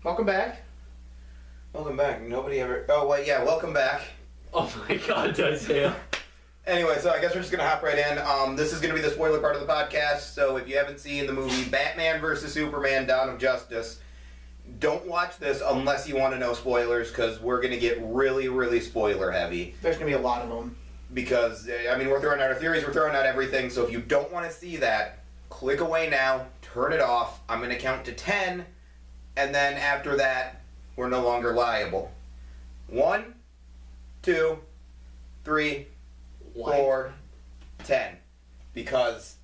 Welcome back. Welcome back. Nobody ever... Oh, wait, yeah, welcome back. Oh my god, Isaiah. Anyway, so I guess we're just going to hop right in. This is going to be the spoiler part of the podcast, so if you haven't seen the movie Batman vs. Superman Dawn of Justice, don't watch this unless you want to know spoilers, because we're going to get really, really spoiler heavy. There's going to be a lot of them. Because, I mean, we're throwing out our theories, we're throwing out everything, so if you don't want to see that, click away now, turn it off. I'm going to count to 10, and then after that, we're no longer liable. 1, 2, 3, 4, 10. Because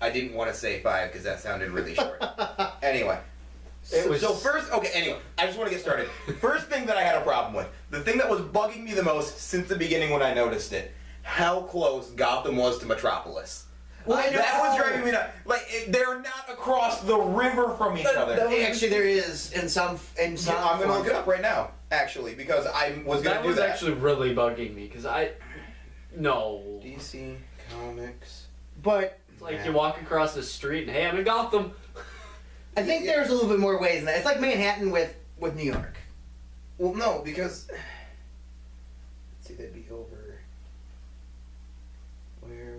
I didn't want to say 5 because that sounded really short. Anyway. So first, okay, anyway, I just want to get started. First thing that I had a problem with, the thing that was bugging me the most since the beginning when I noticed it, how close Gotham was to Metropolis. Well, that was driving me nuts. Like, they're not across the river from each other. Actually, there is in some. I'm going to look it up right now, actually, because I was going to do that. That was actually really bugging me, because No. DC Comics. But it's like you walk across the street and, hey, I'm in Gotham. I think there's a little bit more ways than that. It's like Manhattan with New York. Well, no, because... Let's see, they'd be over... Where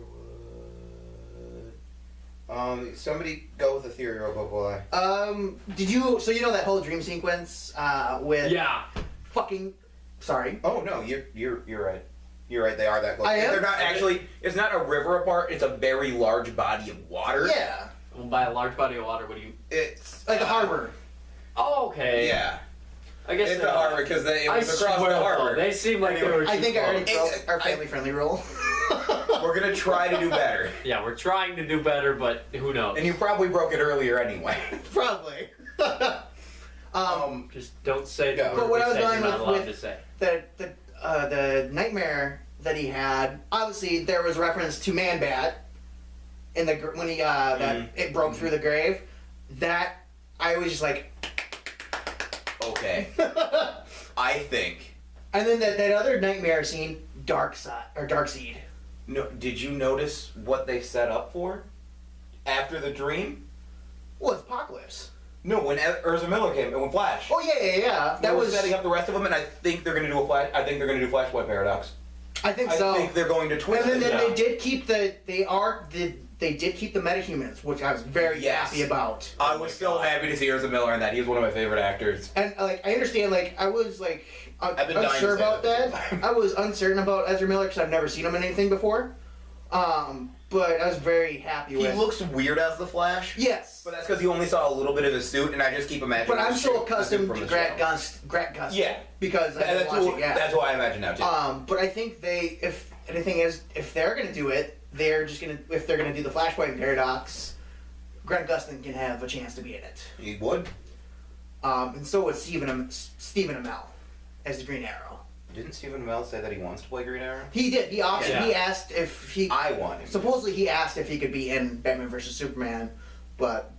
would... somebody go with a theory real quick while I... Did you... So you know that whole dream sequence, with... Yeah. Fucking... Sorry. Oh, no, you're right. You're right, they are that close. I am? They're not actually... It's not a river apart, it's a very large body of water. Yeah. Well, by a large body of water, what do you... It's... Like a harbor. Oh, okay. Yeah. I guess It's a harbor, because it was across the harbor. They seem like they were I think I already close. broke our family-friendly rule. We're going to try to do better. Yeah, we're trying to do better, but who knows? And you probably broke it earlier anyway. Probably. Just don't say that. But what I was you're going not allowed with to say. the nightmare that he had, obviously there was reference to Man-Bat in the when he that it broke through the grave. That I was just like, Okay. I think. and then that other nightmare scene, Darkseid. No, did you notice what they set up for after the dream? Well, it's Apocalypse. No, when Ezra Miller came, when Flash. Oh yeah. That was setting up the rest of them, and I think they're going to do Flashpoint Paradox. I think so. I think they're going to twist And then it. they did keep they did keep the metahumans, which I was very happy about. I was so happy to see Ezra Miller in that. He's one of my favorite actors. And like I understand, like I was like I've been dying to unsure say about that. that. I was uncertain about Ezra Miller because I've never seen him in anything before. But I was very happy with. He looks weird as the Flash. Yes. But that's because you only saw a little bit of his suit, and I just keep imagining. But I'm so accustomed from to the Grant show. Gust. Yeah. Because That's what I imagine now too. But I think if they're gonna do it, if they're gonna do the Flashpoint Paradox, Grant Gustin can have a chance to be in it. He would. And so would Stephen Amell as the Green Arrow. Didn't Stephen Amell say that he wants to play Green Arrow? He did. He optioned. Yeah. He asked if he. I want him. Supposedly he asked if he could be in Batman vs Superman, but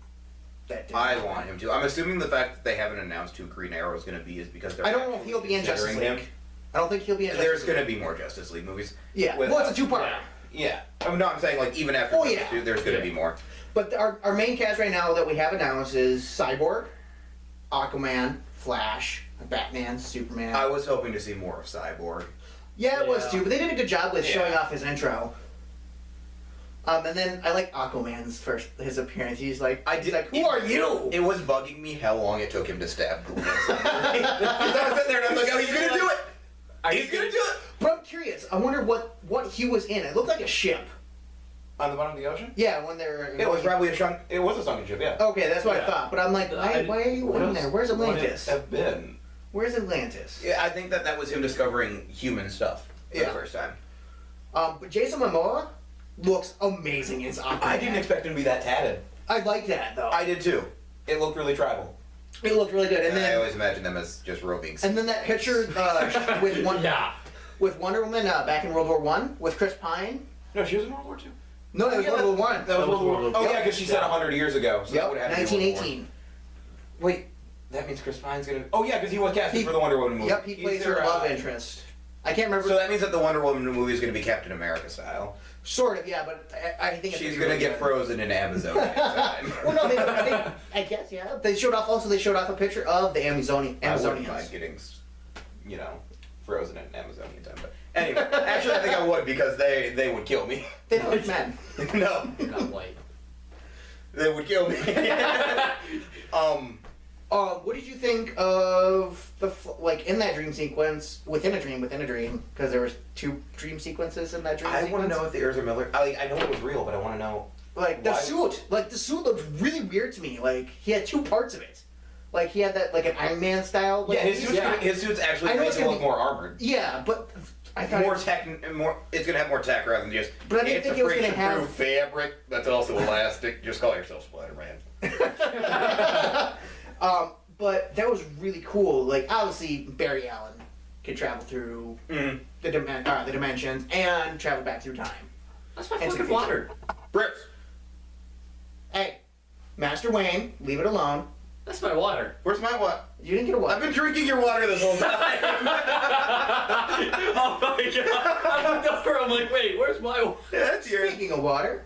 that didn't happen. want him to. I'm assuming the fact that they haven't announced who Green Arrow is going to be is because they're. I don't know if he'll be in Justice considering League. I don't think he'll be in. There's Justice going to League. be more Justice League movies. Yeah. With- Well, it's a two-part. Yeah. Yeah. No, I'm saying like even after Oh, Justice yeah. 2, there's going to be more. But our main cast right now that we have announced is Cyborg, Aquaman, Flash, Batman, Superman. I was hoping to see more of Cyborg. Yeah, it was Yeah. too, but they did a good job with showing Yeah. off his intro. And then I like Aquaman's his appearance. He's like, who are you? It was bugging me how long it took him to stab Gould. I was sitting there and I was like, oh, he's going to do it. He's going to do it. But I'm curious. I wonder what he was in. It looked like a ship. On the bottom of the ocean? Yeah, when they were. It was probably it was a sunken ship, yeah. Okay, that's what I Yeah. thought. But I'm like, why are you in there? Where's Atlantis? Have been. Where's Atlantis? Yeah, I think that was him discovering human stuff for the Yeah. first time. But Jason Momoa looks amazing as Aquaman. I didn't expect him to be that tatted. I like that though. I did too. It looked really tribal. It looked really good. And I then always imagine them as just roving. and then that picture with Wonder Woman back in World War One with Chris Pine. No, she was in World War II. No, that was World War One. That was World War. Oh Yep. yeah, because she said 100 years ago. So that would have to be World War. 1918. Wait, that means Chris Pine's gonna. Oh yeah, because he was casted for the Wonder Woman movie. Yep, he plays her love interest. I can't remember. So that means that the Wonder Woman movie is going to be Captain America style. Sort of, yeah, but I think She's going to get frozen in Amazonia time. Well, no, I guess, yeah. They showed off a picture of the Amazonians. I wouldn't mind getting, frozen in Amazonia time. But anyway, actually, I think I would because they would kill me. They don't like men. No. You're not white. They would kill me. What did you think of in that dream sequence, within a dream, because there was 2 dream sequences in that dream sequence? I want to know if the Ezra Miller. I know it was real, but I want to know. The suit looked really weird to me. Like he had 2 parts of it. Like he had that an Iron Man style. His suit's actually made to look more armored. Yeah, but I thought It's gonna have more tech rather than just. But I didn't think it was gonna have fabric that's also elastic. Just call yourself Spider-Man. But that was really cool. Like obviously Barry Allen can travel through the dimensions and travel back through time. That's my fucking water. Brits. Hey, Master Wayne, leave it alone. That's my water. Where's my what? You didn't get a water. I've been drinking your water this whole time. Oh my god! I looked over. I'm like, wait, where's my water? Yeah, that's yours. Speaking of water,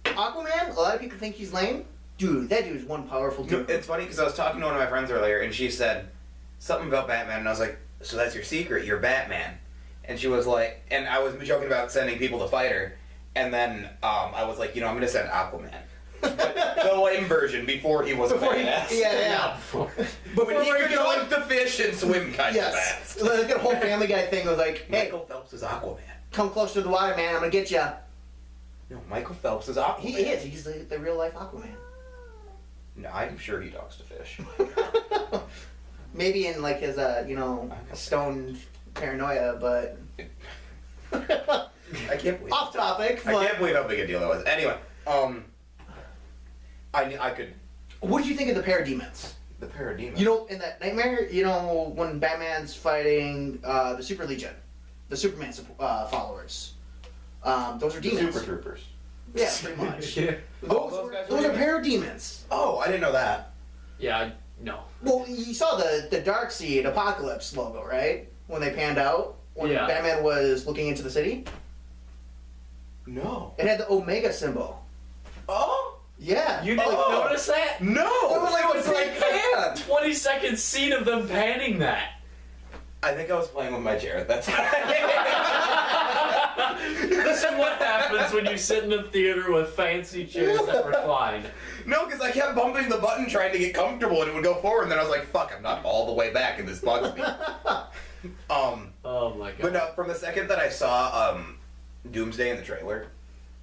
Aquaman. A lot of people think he's lame. Dude, that dude's one powerful dude. It's funny because I was talking to one of my friends earlier, and she said something about Batman, and I was like, "So that's your secret? You're Batman?" And she was like, and I was joking about sending people to fight her, and then I was like, I'm going to send Aquaman. The lame version before he was a badass. Yeah. But when he could jump the fish and swim kind of Yes. fast. Like a whole Family Guy thing was like, hey, Michael Phelps is Aquaman. come close to the water, man. I'm gonna get you. No, Michael Phelps is Aquaman. He is. He's the real life Aquaman. No, I'm sure he talks to fish. Maybe in his stone paranoia, but I can't believe. off topic. I But can't believe how big a deal that was. Anyway, I could. what did you think of the parademons? The parademon. In that nightmare, when Batman's fighting the Super Legion, the Superman followers, those are demons. Super Troopers. Yeah, pretty much. Yeah. Those are parademons. Oh, I didn't know that. Yeah, no. Well, you saw the Darkseid Apocalypse logo, right? When they panned out, when Yeah. Batman was looking into the city, No. it had the Omega symbol. Oh. Yeah. You didn't notice that? No. It was like a fan. 20-second scene of them panning that. I think I was playing with my chair at that time. This is what happens when you sit in a theater with fancy chairs that recline. No, because I kept bumping the button trying to get comfortable, and it would go forward, and then I was like, "Fuck, I'm not all the way back, and this bugs me." Oh my god. But no, from the second that I saw Doomsday in the trailer,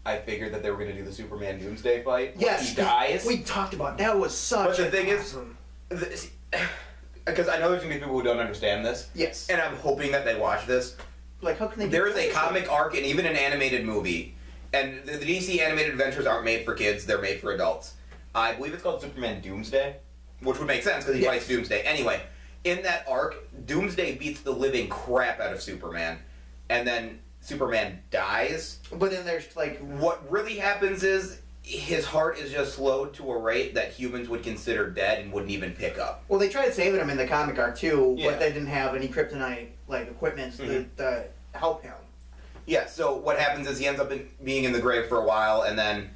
I figured that they were going to do the Superman Doomsday fight. Yes. He dies. We talked about that. Was such. But the thing awesome. is, because I know there's going to be people who don't understand this, Yes. and I'm hoping that they watch this. Like, how can they? There is a comic arc and even an animated movie, and the DC animated adventures aren't made for kids; they're made for adults. I believe it's called Superman Doomsday, which would make sense because he fights Doomsday. Anyway, in that arc, Doomsday beats the living crap out of Superman, and then Superman dies. But then there's What really happens is his heart is just slowed to a rate that humans would consider dead and wouldn't even pick up. Well, they tried saving him in the comic arc too, Yeah. but they didn't have any kryptonite equipment to help him. Yeah, so what happens is he ends up being in the grave for a while, and then,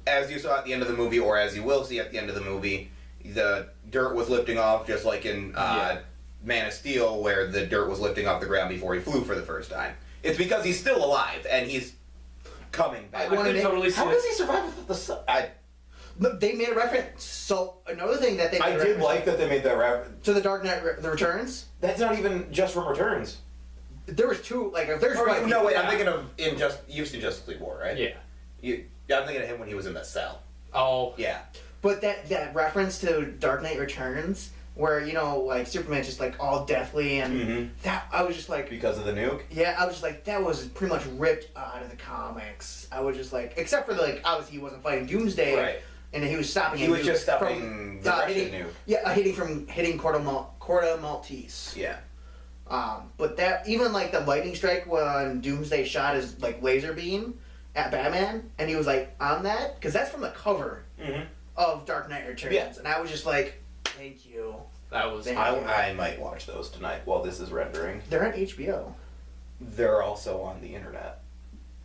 as you saw at the end of the movie, or as you will see at the end of the movie, the dirt was lifting off, just like in Man of Steel, where the dirt was lifting off the ground before he flew for the first time. It's because he's still alive, and he's coming back. I could totally see How it. does he survive without the sun? But they made a reference. So another thing that they made I a did reference like that they made that reference. to the Dark Knight the Returns. That's not even just from Returns. There was two there's Or, no, wait, I'm thinking of you've seen Justice League War, right? Yeah. I'm thinking of him when he was in the cell. Oh. Yeah. But that reference to Dark Knight Returns, where Superman's just all deathly, and that I was just like, Because of the nuke? yeah, I was just like, that was pretty much ripped out of the comics. I was just like, except for obviously he wasn't fighting Doomsday, Right. and he was stopping. He a was nuke just stopping from, the Russian hitting, nuke. Yeah, hitting Corta Maltese. Yeah. But that even the lightning strike when Doomsday shot his laser beam at Batman, and he was on that because that's from the cover of Dark Knight Returns, Yeah. and I was just like, thank you. That was. Thank I might watch those tonight while this is rendering. They're on HBO. they're also on the internet.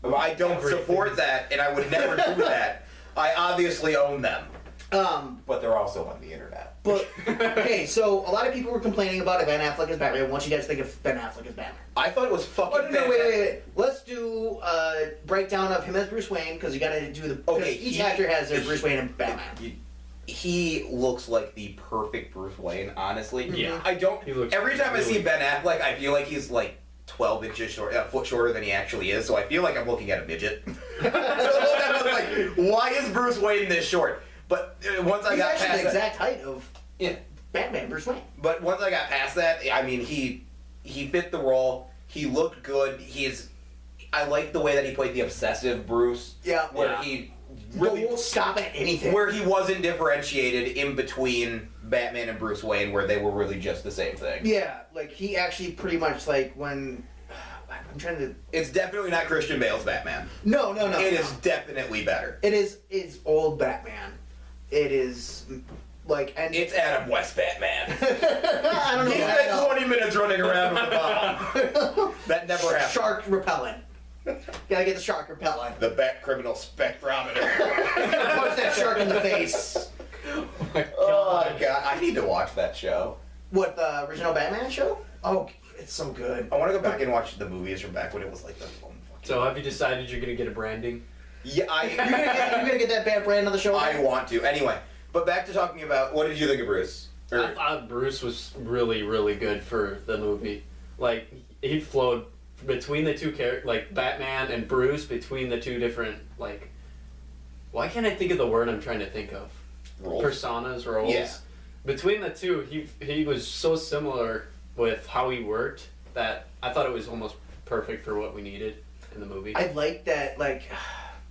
I don't Everything. support that, and I would never do that. I obviously own them, but they're also on the internet. But okay, so a lot of people were complaining about Ben Affleck as Batman. What you guys think of Ben Affleck as Batman? I thought it was fucking. Oh no, wait. Let's do a breakdown of him as Bruce Wayne because you got to do the. Okay, each actor has their Bruce Wayne and Batman. He looks like the perfect Bruce Wayne, honestly. Yeah. I don't. He looks Every time I really see Ben Affleck, I feel like he's like 12 inches short, a foot shorter than he actually is. So I feel like I'm looking at a midget. So I was like, why is Bruce Wayne this short? But once I He's got actually past the that, exact height of yeah. Batman, Bruce Wayne. But once I got past that, I mean, he fit the role. He looked good. I like the way that he played the obsessive Bruce. Yeah. Where Yeah. he Really won't stop at anything. where he wasn't differentiated in between Batman and Bruce Wayne, where they were really just the same thing. Yeah, like he actually pretty much like when I'm trying to. It's definitely not Christian Bale's Batman. No. It is definitely better. It is. It's old Batman. It is like and It's Adam West Batman. I don't know. He what spent 20 minutes running around with a bomb. That never happened. Shark repellent. Gotta get the shark repellent. The Bat Criminal Spectrometer. Punch that shark in the face. Oh god, I need to watch that show. What, the original Batman show? Oh, it's so good. I want to go back and watch the movies from back when it was like the So have you decided you're gonna get a branding? Yeah, You're gonna get that bad brand on the show? I want to. Anyway, but back to talking about, what did you think of Bruce? I thought Bruce was really, really good for the movie. Like, he flowed between the two characters, like Batman and Bruce, between the two different, like, why can't I think of the word I'm trying to think of? Roles? Personas, roles. Yeah. Between the two, he was so similar with how he worked that I thought it was almost perfect for what we needed in the movie. I like that, like,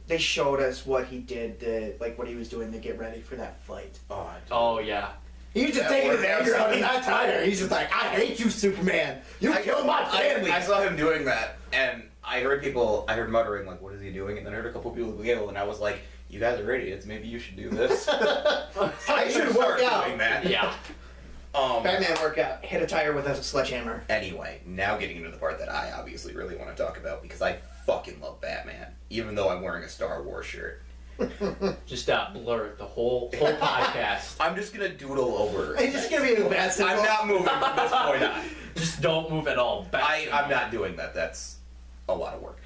they showed us what he did, like what he was doing to get ready for that fight. Oh, yeah. He was just That taking his worked out anger so out. He's not tired. He's just like, I hate you, Superman. You killed my family. I saw him doing that, and I heard muttering, like, what is he doing? And then I heard a couple people giggle, and I was like, you guys are idiots. Maybe you should do this. I should work start out. doing that. Yeah. Batman workout. Hit a tire with a sledgehammer. Anyway, now getting into the part that I obviously really want to talk about, because I fucking love Batman, even though I'm wearing a Star Wars shirt. Just blur the whole podcast. I'm just gonna doodle over. He's just gonna be a bad symbol. I'm not moving from this point on. Just don't move at all. I'm not doing that. That's a lot of work.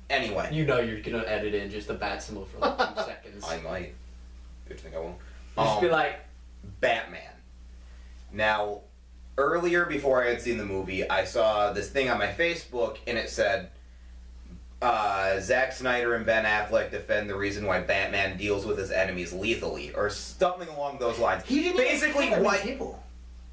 Anyway. You know you're gonna edit in just a bat symbol for like 2 seconds. I might. Good thing I won't. Just be like, Batman. Now, earlier, before I had seen the movie, I saw this thing on my Facebook, and it said, Zack Snyder and Ben Affleck defend the reason why Batman deals with his enemies lethally, or something along those lines. He didn't basically even why people.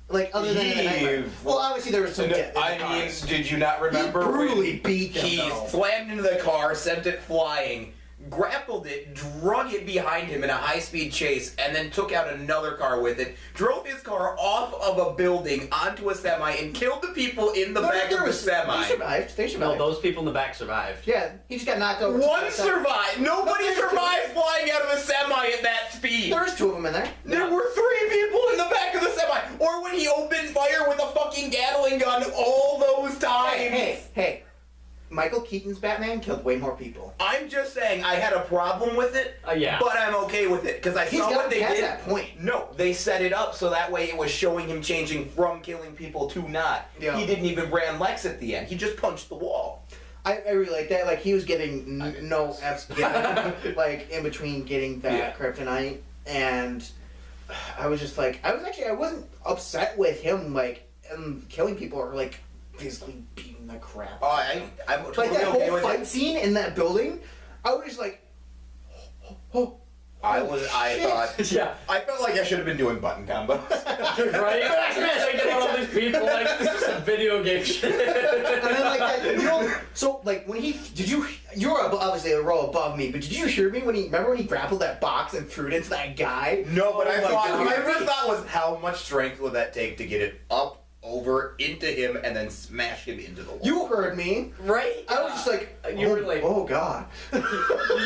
Like, other than the Nightmare. Well, obviously there was some death in the I mean, cars. did you not He remember brutally beat them, he though. slammed into the car, sent it flying, grappled it, drug it behind him in a high-speed chase, and then took out another car with it, drove his car off of a building onto a semi, and killed the people in the back of the semi. They survived. They no, survived. those people in the back survived. Yeah, he just got knocked over. One survived! Nobody No, survived flying out of a semi at that speed! There was 2 of them in there. There were 3 people in the back of the semi! Or when he opened fire with a fucking Gatling gun all those times! Hey. Michael Keaton's Batman killed way more people. I'm just saying, I had a problem with it, Yeah. but I'm okay with it, because I He's saw gotten what they past did. that point. No, they set it up so that way it was showing him changing from killing people to not. Yeah. He didn't even brand Lex at the end. He just punched the wall. I really like that. Like, he was getting no F's given, like, in between getting that kryptonite, and I was just like, I wasn't upset with him, like, killing people or, like, physically beating the crap. Oh, I'm totally Like, that okay whole with fight it. scene in that building, I was just like, I shit. felt like I should have been doing button combos. Right? Thinking about all these people like this is some video game shit. And then like that, so like when you were obviously a row above me, but did you hear me remember when he grappled that box and threw it into that guy? No, but Oh my God. my first thought was, how much strength would that take to get it up, over, into him, and then smash him into the wall? You heard me. Right? I was just like, You were like- oh god. You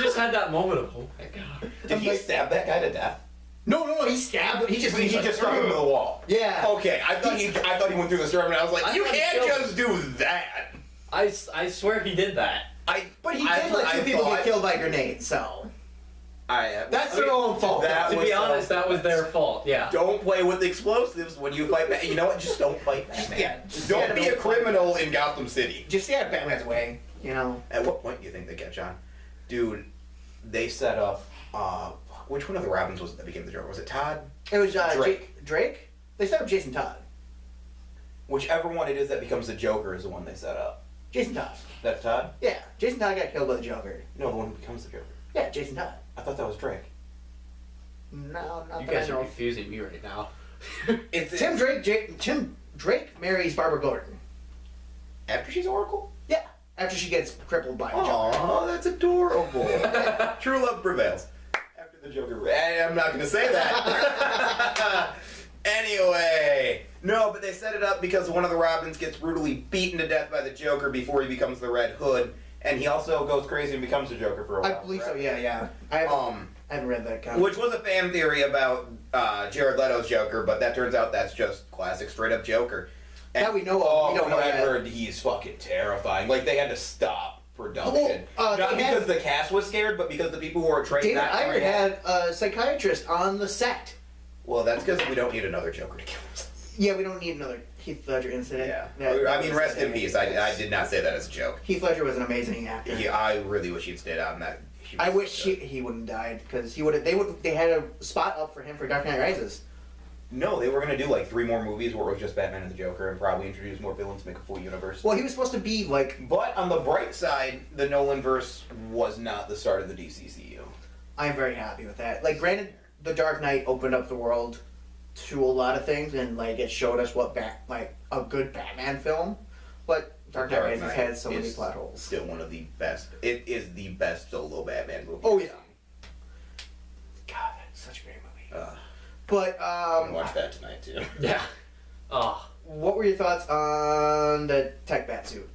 just had that moment of, oh my god. Did he stab that guy to death? No, he stabbed him. He just stuck him to the wall. Yeah. Okay, I thought he went through the storm, and I was like, I you thought he can't killed just do that. I swear he did that. But he did let two people get killed by grenades, so... That's their own fault. To be honest, that was their fault, yeah. Don't play with explosives when you fight Batman. You know what? Just don't fight Batman. Yeah, don't be a criminal in Gotham City. Just stay out of Batman's way, you know? At what point do you think they catch on? Dude, they set up... which one of the Robins was it that became the Joker? Was it Todd? It was Drake. Drake? They set up Jason Todd. Whichever one it is that becomes the Joker is the one they set up. Jason Todd. That's Todd? Yeah, Jason Todd got killed by the Joker. No, the one who becomes the Joker. Yeah, Jason Todd. I thought that was Drake. No, not You that guys I are know. confusing me right now. Tim Drake marries Barbara Gordon. After she's Oracle? Yeah, after she gets crippled by the Joker. Oh, that's adorable. True love prevails. After the Joker... I'm not going to say that. Anyway. No, but they set it up because one of the Robins gets brutally beaten to death by the Joker before he becomes the Red Hood. And he also goes crazy and becomes the Joker for a while. I believe so, right? yeah. I haven't read that comic. Which was a fan theory about Jared Leto's Joker, but that turns out that's just classic straight-up Joker. And, that we know of. We don't know I've yet. heard he's fucking terrifying. Like, they had to stop production. Not because the cast was scared, but because the people who were trained David not to Iyer react. had a psychiatrist on the set. Well, that's because we don't need another Joker to kill us. Yeah, we don't need another Heath Ledger incident. Yeah. I mean, rest in peace. I did not say that as a joke. Heath Ledger was an amazing actor. I really wish he'd stayed on that. I wish he wouldn't died because he would have. They had a spot up for him for Dark Knight Rises. No, they were going to do like 3 more movies where it was just Batman and the Joker and probably introduce more villains, make a full universe. Well, he was supposed to be like. But on the bright side, the Nolanverse was not the start of the DCCU. I'm very happy with that. Like, granted, the Dark Knight opened up the world to a lot of things, and like it showed us what a good Batman film. But Dark Knight Rises had so many plot holes. Still one of the best. It is the best solo Batman movie. Oh yeah. God, that's such a great movie. But I'm gonna watch that tonight too. Yeah. Oh. What were your thoughts on the tech bat suit?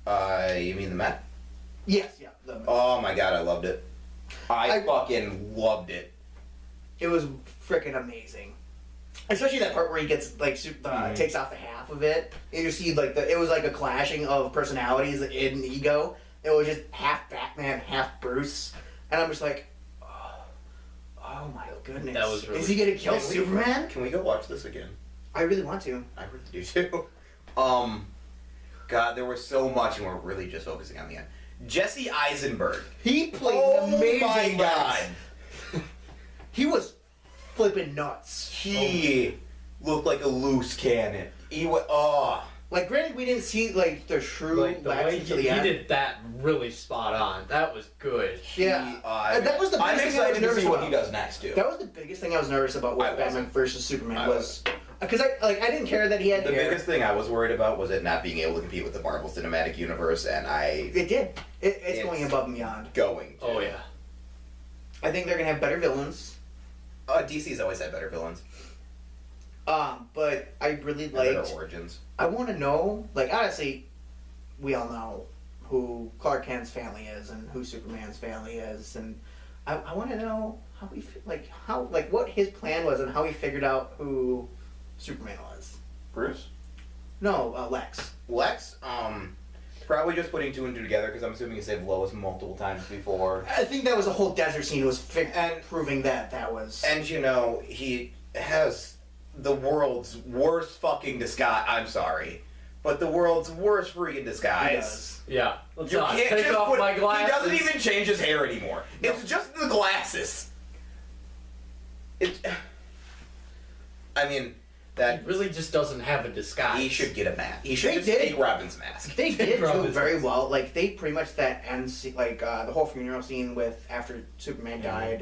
You mean the Met? Yes, yeah. Oh my god, I loved it. I fucking loved it. It was freaking amazing. Especially that part where he gets takes off the half of it, and you see it was like a clashing of personalities in ego. It was just half Batman, half Bruce, and I'm just like, oh my goodness, That was really is he gonna kill Superman? Can we go watch this again? I really want to. I really do too. God, there was so much, and we're really just focusing on the end. Jesse Eisenberg. He played an amazing. Oh my god. He was flipping nuts. He looked like a loose cannon. He was, Like, granted, we didn't see the true Like, the Lex way until he the end. did that really spot on. That was good. Yeah, that was the I'm biggest thing I was excited to nervous see what about. he does next too. That was the biggest thing I was nervous about with Batman versus Superman was because I didn't care that he had The hair. biggest thing I was worried about was it not being able to compete with the Marvel Cinematic Universe, and It did. It's going above and beyond. Going to. Oh yeah. I think they're gonna have better villains. DC's always had better villains. But I really And better liked. origins. I want to know, honestly, we all know who Clark Kent's family is and who Superman's family is, and I want to know how what his plan was and how he figured out who Superman was. Bruce? No, Lex. Lex? Probably just putting 2 and 2 together because I'm assuming he saved Lois multiple times before. I think that was the whole desert scene was proving that was. And he has the world's worst fucking disguise. I'm sorry. But the world's worst freaking disguise. He does. Yeah. You can't take just off my glasses. He doesn't even change his hair anymore. No. It's just the glasses. I mean, that He really just doesn't have a disguise. he should get a mask. He should They just did. take Robin's mask. They did do Robin's very mask. well. They pretty much that end scene, the whole funeral scene with after Superman died.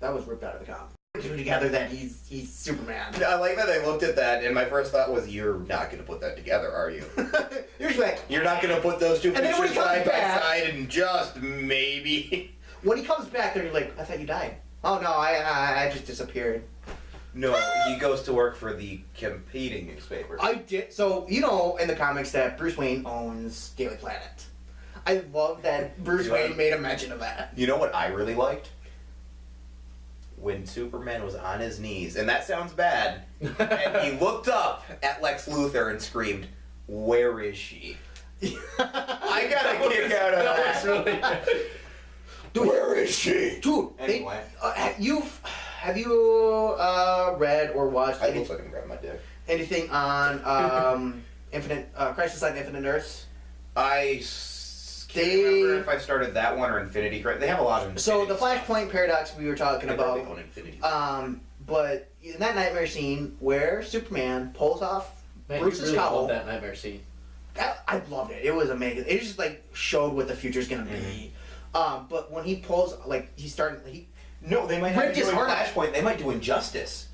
That was ripped out of the comic. Do together that he's Superman. I like that I looked at that, and my first thought was, "You're not going to put that together, are you? You're just like, You're not going to put those 2 And then when pictures he comes side by back- side and just maybe." when he comes back, they're like, I thought you died. Oh no, I just disappeared. No, he goes to work for the competing newspaper. I did. So in the comics that Bruce Wayne owns Daily Planet. I love that Bruce Wayne made a mention of that. You know what I really liked? When Superman was on his knees, and that sounds bad, and he looked up at Lex Luthor and screamed, "Where is she?" I got a kick out of that. That was really good. Dude, Where is she? Dude, Anyway. have you read or watched I will fucking grab my dick. anything on Infinite Crisis on Infinite Earths? I can't remember if I started that one or Infinity Crisis. They have a lot of So Infinity the Flashpoint paradox we were talking stuff. about. They own Infinity. But in that nightmare scene where Superman pulls off Man, Bruce's you really cowl, love that nightmare scene. I loved it. It was amazing. It just like showed what the future's gonna be. But when he pulls, like No, they might not ripped be his doing heart out. Flashpoint. They might do Injustice.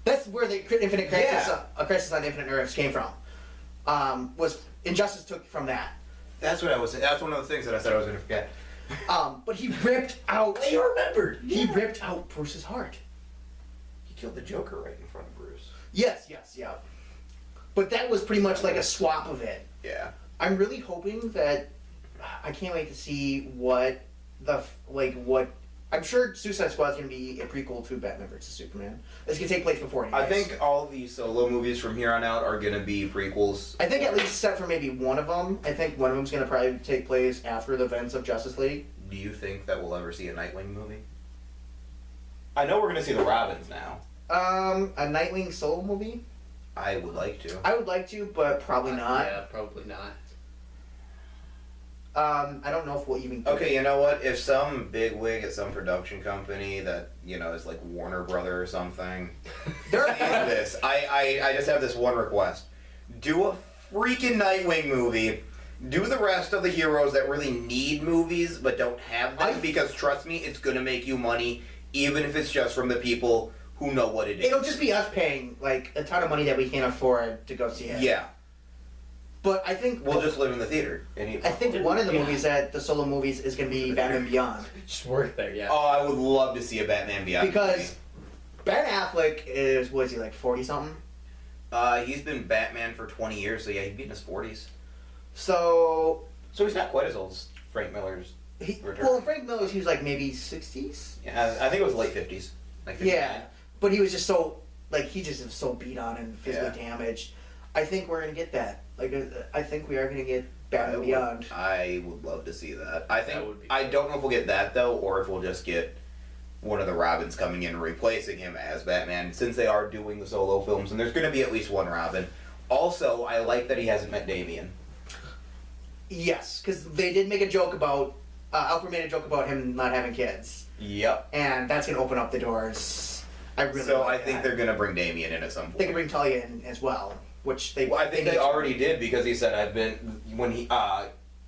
That's where the Infinite Crisis, Yeah. A Crisis on Infinite Earths came from. Was Injustice took from that. That's what I was. That's one of the things that I said I was going to forget. But he ripped out. You remembered. He ripped out Bruce's heart. He killed the Joker right in front of Bruce. Yes, yeah. But that was pretty much like a swap of it. Yeah. I'm really hoping that I can't wait to see what I'm sure Suicide Squad's gonna be a prequel to Batman vs Superman. It's gonna take place before it. I think all these solo movies from here on out are going to be prequels. I think at least except for maybe one of them. I think one of them's gonna probably take place after the events of Justice League. Do you think that we'll ever see a Nightwing movie? I know we're going to see the Robins now. A Nightwing solo movie. I would like to. I would like to, but probably not. Yeah, probably not. I don't know if we'll even. Get Okay, you know what? If some bigwig at some production company that, you know, is like Warner Brother or something There sees this, I just have this one request. Do a freaking Nightwing movie. Do the rest of the heroes that really need movies but don't have them, because trust me, it's going to make you money, even if it's just from the people who know what it is. It'll just be us paying like a ton of money that we can't afford to go see it. Yeah. But I think We'll just live in the theater. I think one of the movies that the solo movies is going to be Batman Beyond. Just work there, yeah. Oh, I would love to see a Batman Beyond Because movie. Ben Affleck is, what is he, like 40 something? He's been Batman for 20 years, so yeah, he'd be in his 40s. So So he's not quite as old as Frank Miller's Return. well, Frank Miller's he was like maybe 60s. Yeah, I think it was late 50s. Like 59. Yeah, but he was just so like he just was so beat on and physically Yeah. damaged. I think we're gonna get that. Like I think we are gonna get Batman Beyond. I would love to see that. I think That would be I don't know if we'll get that though, or if we'll just get one of the Robins coming in and replacing him as Batman, since they are doing the solo films, and there's going to be at least one Robin. Also, I like that he hasn't met Damian. Yes, because they did make a joke about Alfred made a joke about him not having kids, Yep. and that's gonna open up the doors. I really So like I think that. they're going to bring Damian in at some point. They can bring Talia in as well, which they. Well, I think they need to. already did, because he said I've been when he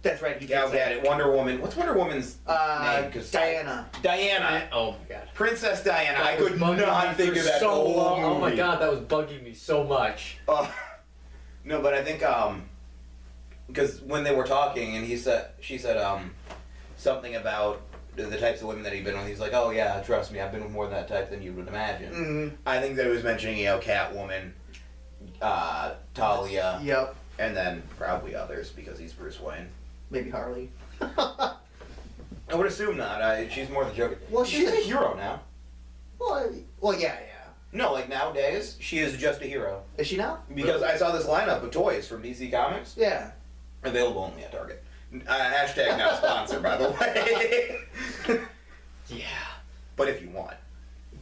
That's right. He Gal did say Gadot, Wonder Woman. What's Wonder Woman's name? 'Cause Diana. Diana. Oh my god. Princess Diana. I That was could bugging not me think for of that so whole long. movie. Oh my god, that was bugging me so much. No, but I think because when they were talking and she said something about the types of women that he'd been with. He's like, oh yeah, trust me, I've been with more of that type than you would imagine. Mm-hmm. I think that he was mentioning, you know, Catwoman, Talia, Yep. and then probably others because he's Bruce Wayne. Maybe Harley. I would assume not. She's more the Joker. Well, she's a she's- hero now. Well, yeah. No, like nowadays, she is just a hero. Is she now? Because I saw this lineup of toys from DC Comics. Yeah. Available only at Target. Hashtag not sponsored, by the way. Yeah. But if you want.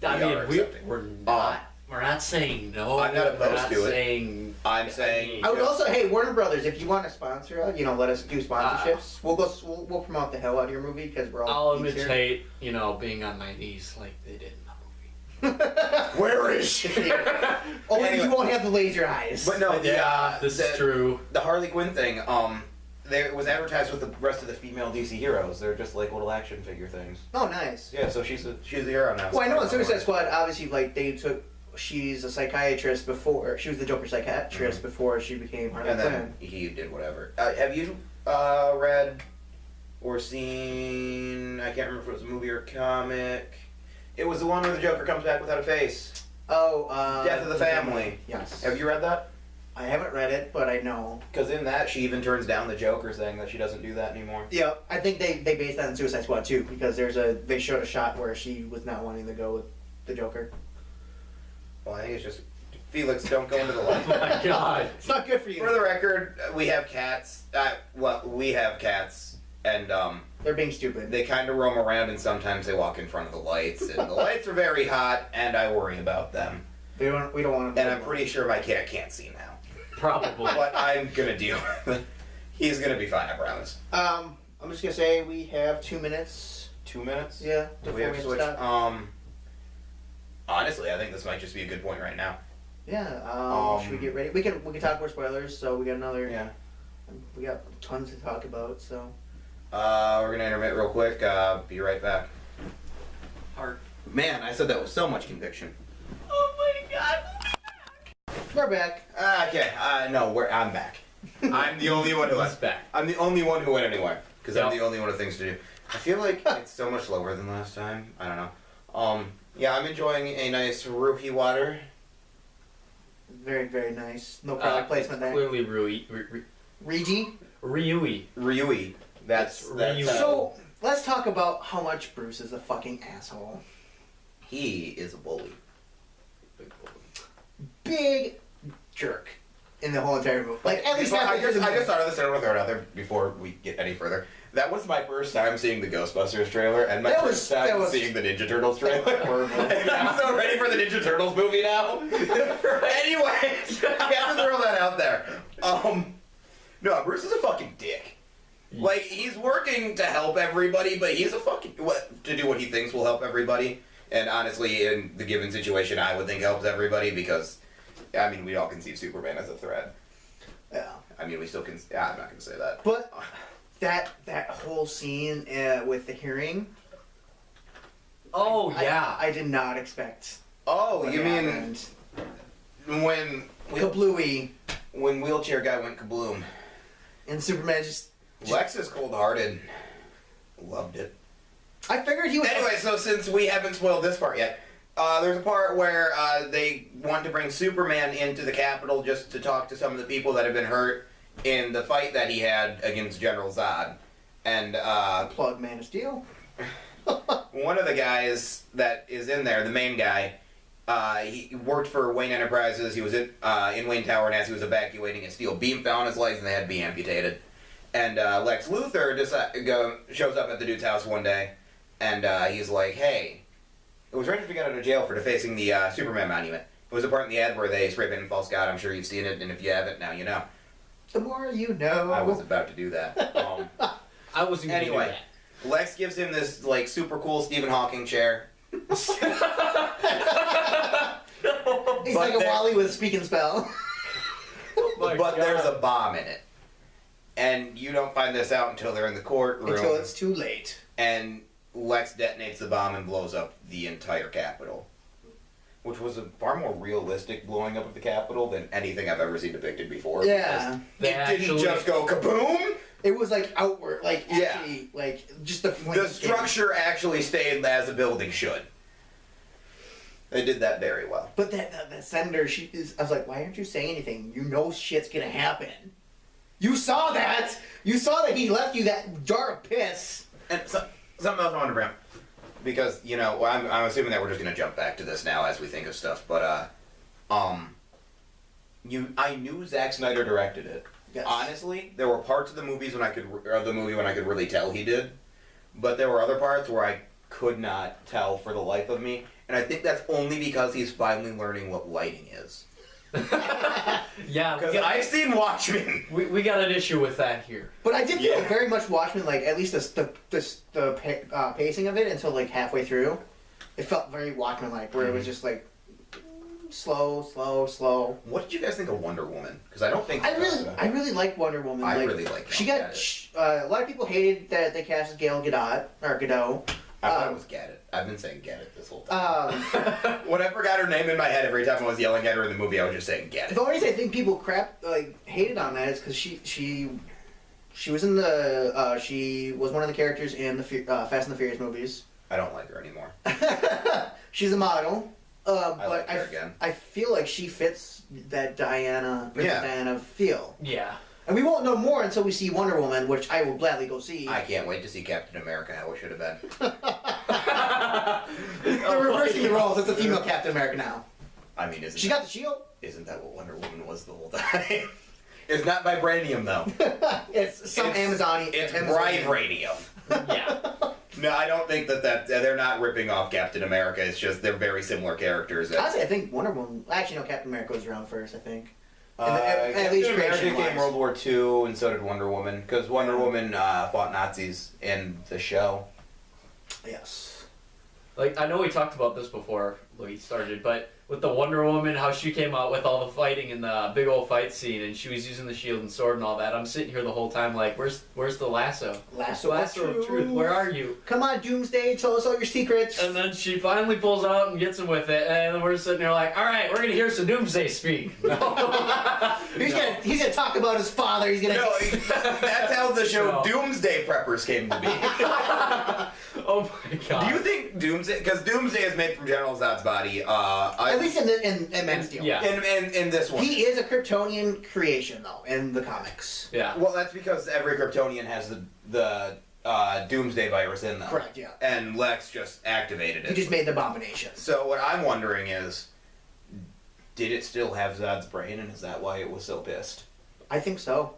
I We mean, are accepting. we're not saying no. I'm not opposed we're not to it. saying, I'm saying. I would also, hey, Warner Brothers, if you want to sponsor us, let us do sponsorships. We'll promote the hell out of your movie because we're all. I'll geeks here. imitate, being on my knees like they did in the movie. Where is she? Only Anyway. you won't have the laser eyes. But no, This is true. The Harley Quinn thing, it was advertised with the rest of the female DC heroes. They're just like little action figure things. Oh, nice. Yeah, so she's a hero now. Well, I know in Suicide Squad, obviously, like they took. She's a psychiatrist before. She was the Joker psychiatrist before she became Harley And Quinn. then he did whatever. Have you read or seen? I can't remember if it was a movie or a comic. It was the one where the Joker comes back without a face. Oh, Death of the Family. Yes. Have you read that? I haven't read it, but I know. Because in that, she even turns down the Joker, saying that she doesn't do that anymore. Yeah, I think they based that in Suicide Squad too, because they showed a shot where she was not wanting to go with the Joker. Well, I think it's just Felix, don't go into the light. Oh my god. It's not good for you. For the record, we have cats. We have cats, and They're being stupid. they kind of roam around, and sometimes they walk in front of the lights, and the lights are very hot, and I worry about them. We don't want them. And I'm pretty sure my cat can't see now. Probably. But I'm gonna deal with it. He's gonna be fine, I promise. I'm just gonna say we have 2 minutes. 2 minutes? Yeah. Do we before have to switch? stop. Honestly, I think this might just be a good point right now. Yeah. Should we get ready? We can talk more spoilers. So we got another. Yeah. We got tons to talk about. So. We're gonna intermit real quick. Be right back. Heart. Man, I said that with so much conviction. Oh my god. We're back. Okay. No, I'm back. I'm the only one who He's back. I'm the only one who went anywhere because I'm Yep. the only one with things to do. I feel like it's so much slower than last time. I don't know. Yeah, I'm enjoying a nice Ruhi water. Very, very nice. No product placement there. Clearly Rigi. Ryui. Ryui. That's Ryui. So let's talk about how much Bruce is a fucking asshole. he is a bully. Big jerk in the whole entire movie. Like at least I halfway through just the movie. started this and I'm gonna throw it out there before we get any further. That was my first time seeing the Ghostbusters trailer and my first time seeing the Ninja Turtles trailer. horrible. I'm so ready for the Ninja Turtles movie now. Anyway, I have to throw that out there. No, Bruce is a fucking dick. Like, he's working to help everybody, but he's a fucking to do what he thinks will help everybody. And honestly, in the given situation, I would think helps everybody because, I mean, we all conceive Superman as a threat. Yeah. I mean, we still can. Yeah, I'm not going to say that. But that whole scene with the hearing. Oh yeah. I did not expect. Oh, what you mean happened. when Kablooey when Wheelchair Guy went kabloom? and Superman just. Lex is cold-hearted. Loved it. I figured he was. Anyway, so since we haven't spoiled this part yet, there's a part where they want to bring Superman into the Capitol just to talk to some of the people that have been hurt in the fight that he had against General Zod. And Plug Man of Steel. one of the guys that is in there, the main guy, he worked for Wayne Enterprises. He was in Wayne Tower, and as he was evacuating, a steel beam fell on his legs, and they had to be amputated. And Lex Luthor shows up at the dude's house one day, and he's like, "Hey, it was Rangers to get out of jail for defacing the Superman monument." It was a part in the ad where they spray painted false god. I'm sure you've seen it, and if you haven't, now you know. The more you know. I was about to do that. I wasn't gonna do Anyway, Lex gives him this like super cool Stephen Hawking chair. He's that. like a there- Wally with a speaking spell. Oh my But God. there's a bomb in it. And you don't find this out until they're in the courtroom. Until it's too late. And Lex detonates the bomb and blows up the entire Capitol. Which was a far more realistic blowing up of the Capitol than anything I've ever seen depicted before. Yeah. They It didn't actually- just go kaboom! It was like outward, like Yeah. actually, like just the The flames came. structure actually stayed as a building should. They did that very well. But that senator, I was like, why aren't you saying anything? You know shit's gonna happen. You saw that. You saw that he left you that jar of piss. And something else I want to bring up. Because, you know, I'm assuming that we're just going to jump back to this now as we think of stuff. But, I knew Zack Snyder directed it. Yes. Honestly, there were parts of the movie when I could really tell he did. But there were other parts where I could not tell for the life of me. And I think that's only because he's finally learning what lighting is. Yeah, Because I've seen Watchmen. we got an issue with that here. But I did feel Yeah. very much Watchmen, like at least the pacing of it until like halfway through, it felt very Watchmen-like, where it was just like slow. What did you guys think of Wonder Woman? Because I don't think... I really like Wonder Woman. I like, really like She Gal got Gadot. a lot of people hated that they cast Gal Gadot or Gadot. I thought it was Gadot. I've been saying Gadot this whole time. When I forgot her name in my head, every time I was yelling at her in the movie, I was just saying Gadot. The only reason I think people hated on that is because she was in the she was one of the characters in the Fast and the Furious movies. I don't like her anymore. She's a model, I but like her again. I feel like she fits that Diana feel. Yeah. And we won't know more until we see Wonder Woman, which I will gladly go see. I can't wait to see Captain America how it should have been. They're reversing the roles. It's a female Captain America now. I mean, isn't She got the shield. Isn't that what Wonder Woman was the whole time? It's not vibranium, though. It's Amazon. It's vibranium. Yeah. No, I don't think that they're not ripping off Captain America. It's just they're very similar characters. Honestly, I think Wonder Woman. Actually, no. Captain America was around first. I think. At least America came World War II, and so did Wonder Woman. Because Wonder Woman fought Nazis in the show. Yes. Like, I know we talked about this before we started, but with the Wonder Woman, how she came out with all the fighting and the big old fight scene, and she was using the shield and sword and all that. I'm sitting here the whole time like, where's the lasso? Lasso of truth. Where are you? Come on, Doomsday, tell us all your secrets. And then she finally pulls it out and gets him with it, and then we're sitting there like, all right, we're gonna hear some Doomsday speak. He's gonna talk about his father. He's gonna. No, that's how the show Doomsday Preppers came to be. Oh my god. Do you think Doomsday? Because Doomsday is made from General Zod's body. At least in Man of Steel. Yeah. In this one. He is a Kryptonian creation, though, in the comics. Yeah. Well, that's because every Kryptonian has the Doomsday virus in them. Correct, yeah. And Lex just activated it. He just made the abomination. So what I'm wondering is, did it still have Zod's brain, and is that why it was so pissed? I think so.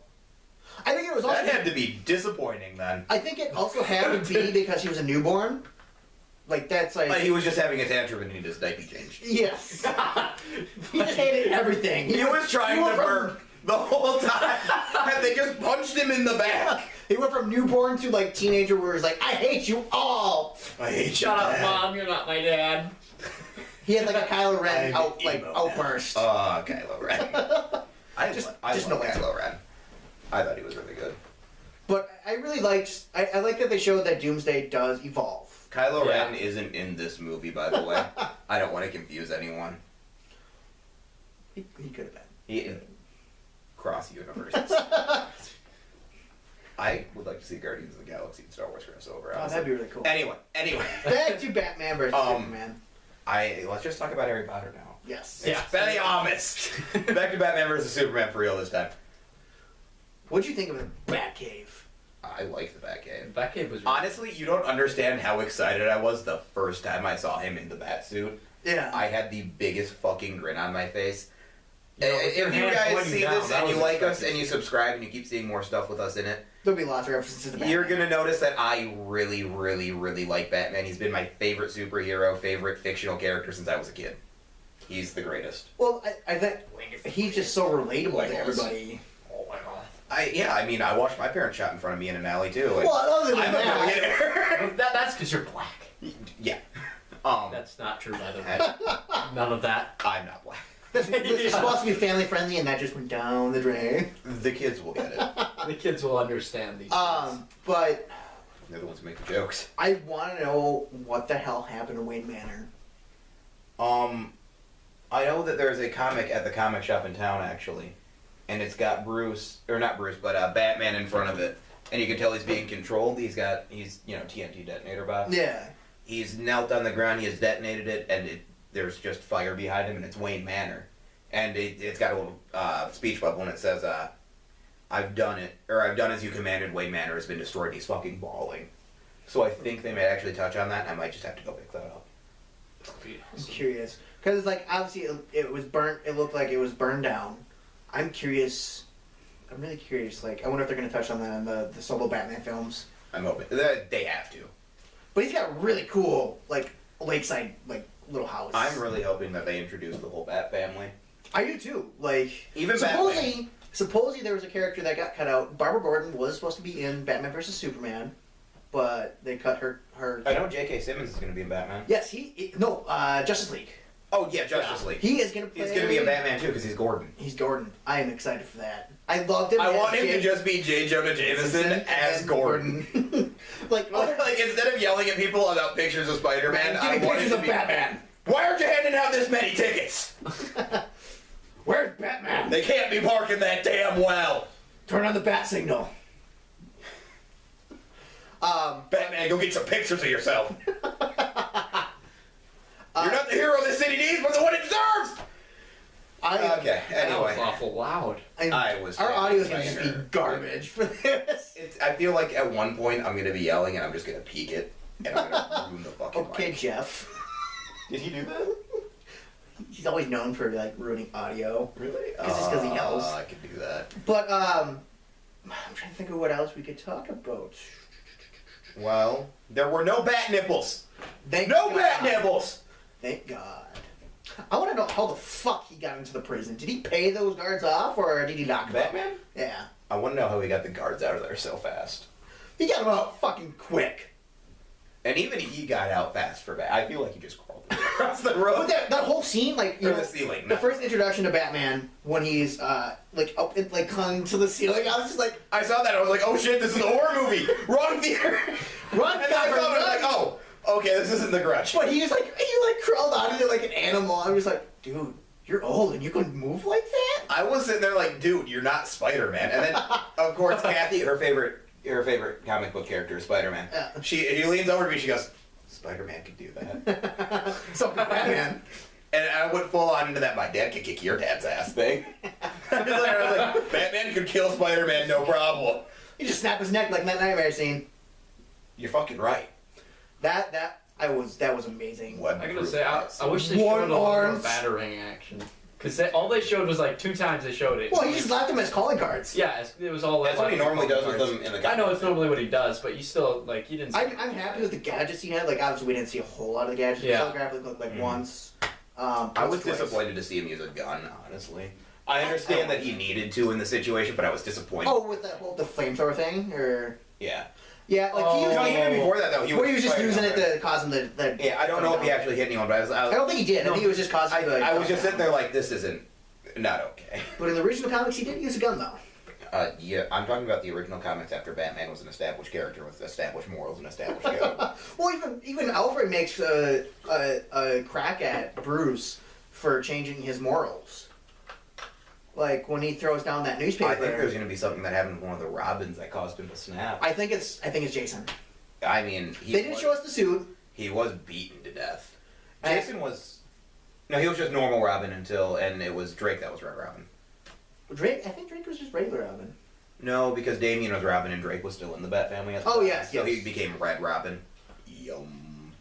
I think it was also... That had to be disappointing, then. I think it also had to be because he was a newborn. Like, that's like... He was just having a tantrum and needed his diaper changed. Yes. He just hated everything. He was trying to burp the whole time, and they just punched him in the back. He went from newborn to, like, teenager where he's like, I hate you all! I hate you, Shut up, Dad. Mom, you're not my dad. He had, like, a Kylo Ren outburst. Oh, Kylo Ren. I love no Kylo Ren. I thought he was really good. But I really liked... I like that they showed that Doomsday does evolve. Kylo Ren isn't in this movie, by the way. I don't want to confuse anyone. He could have been. He cross universes. I would like to see Guardians of the Galaxy and Star Wars crossover. Oh, that'd be really cool. Anyway. Back to Batman versus Superman. Let's just talk about Harry Potter now. Yes. Yeah. Very honest. Back to Batman versus Superman for real this time. What'd you think of the Batcave? I like the Batcave. Batcave was really Honestly, you don't understand how excited I was the first time I saw him in the Batsuit. Yeah. I had the biggest fucking grin on my face. You know, with your If you hand guys pointing see down, this that and you was like us expected. and you subscribe and you keep seeing more stuff with us in it, There'll be lots of references to Batman. you're gonna notice that I really, really, really like Batman. He's been my favorite superhero, favorite fictional character since I was a kid. He's the greatest. Well, I think he's just so relatable to everybody. Oh my god. I watched my parents shot in front of me in an alley too. Well, other than I'm a that, millionaire. That's because you're black. Yeah. That's not true, by the way. None of that. I'm not black. this is supposed to be family friendly, and that just went down the drain. The kids will get it. The kids will understand these things. But They're the ones who make the jokes. I want to know what the hell happened to Wayne Manor. I know that there's a comic at the comic shop in town, actually. And it's got Batman in front of it. And you can tell he's being controlled. He's TNT detonator box. Yeah. He's knelt on the ground, he has detonated it, and there's just fire behind him, and it's Wayne Manor. And it's got a little speech bubble, and it says, I've done it, or I've done as you commanded, Wayne Manor has been destroyed. He's fucking bawling. So I think they may actually touch on that, and I might just have to go pick that up. I'm curious. Because it's like, obviously, it was burnt, it looked like it was burned down. I'm curious. I'm really curious. Like, I wonder if they're going to touch on that in the solo Batman films. I'm hoping. They have to. But he's got a really cool, like, lakeside, like, little house. I'm really hoping that they introduce the whole Bat family. I do too. Like, Even Batman. supposedly there was a character that got cut out. Barbara Gordon was supposed to be in Batman vs Superman, but they cut her. I know J.K. Simmons is going to be in Batman. Yes, Justice League. Oh, yeah, Justice League. He is going to play. He's going to be in Batman, too, because he's Gordon. He's Gordon. I am excited for that. I loved him. I want him to just be J. Jonah Jameson as Gordon. like instead of yelling at people about pictures of Spider-Man, I give me want pictures him of to be Batman. Why aren't you handing out this many tickets? Where's Batman? They can't be parking that damn well. Turn on the bat signal. Batman, go get some pictures of yourself. You're not the hero this city needs, but the one it deserves. Okay. That was Anyway, awful loud. Our audio is gonna just be garbage for this. I feel like at one point I'm gonna be yelling and I'm just gonna peak it and I'm gonna ruin the fucking Okay, mic. Jeff. Did he do that? He's always known for like ruining audio. Really? Because he yells. I could do that. But I'm trying to think of what else we could talk about. Well, there were no bat nipples. Thank No God. bat nipples. Thank God. I want to know how the fuck he got into the prison. Did he pay those guards off, or did he knock them out? Batman? Yeah. I want to know how he got the guards out of there so fast. He got them out fucking quick. And even he got out fast for Batman. I feel like he just crawled across the road. But that whole scene, like, you Or know, the ceiling. the first introduction to Batman, when he's, like, up, like, clung to the ceiling, I was just like, I saw that. I was like, oh shit, this is a horror movie. Wrong theater. run, And then I Copper, saw it. I was run! like, oh, okay, this isn't the Grudge. But he crawled out of it like an animal. I was like, dude, you're old and you can move like that? I was sitting there like, dude, you're not Spider-Man. And then, of course, Kathy, her favorite comic book character is Spider-Man. Yeah. She leans over to me. She goes, Spider-Man could do that. So Batman. And I went full on into that. My dad could kick your dad's ass thing. I was like, Batman could kill Spider-Man, no problem. He just snapped his neck like in that nightmare scene. You're fucking right. That was amazing. What? I gotta say, I wish they One showed a lot more arms. battering action. Because all they showed was like 2 times they showed it. Well, he just left him as calling cards. Yeah, it was all. That's what he normally does with them in the I know comics. it's normally what he does, but you still like you didn't. I'm happy with the gadgets he had. Like, obviously, we didn't see a whole lot of the gadgets. Yeah. We saw the grappling hook like once. I was twice. disappointed to see him use a gun, honestly. I understand that he needed to in the situation, but I was disappointed. Oh, with the flamethrower thing, or Yeah. yeah, like he was. No, even before that, though, He was just firing using on it to cause him the. Yeah, I don't know if he actually hit anyone, but I don't think he did. I think he was just causing. I was just sitting there like, this isn't not okay. But in the original comics, he did use a gun though. Yeah, I'm talking about the original comics after Batman was an established character with established morals and established code. Well, even Alfred makes a crack at Bruce for changing his morals. Like when he throws down that newspaper. I think there's going to be something that happened with one of the Robins that caused him to snap. I think it's Jason. I mean, They didn't show us the suit. He was beaten to death. Jason was. No, he was just normal Robin and it was Drake that was Red Robin. I think Drake was just regular Robin. No, because Damian was Robin and Drake was still in the Bat family at the Oh, time. yes, So yes. he became Red Robin. Yum.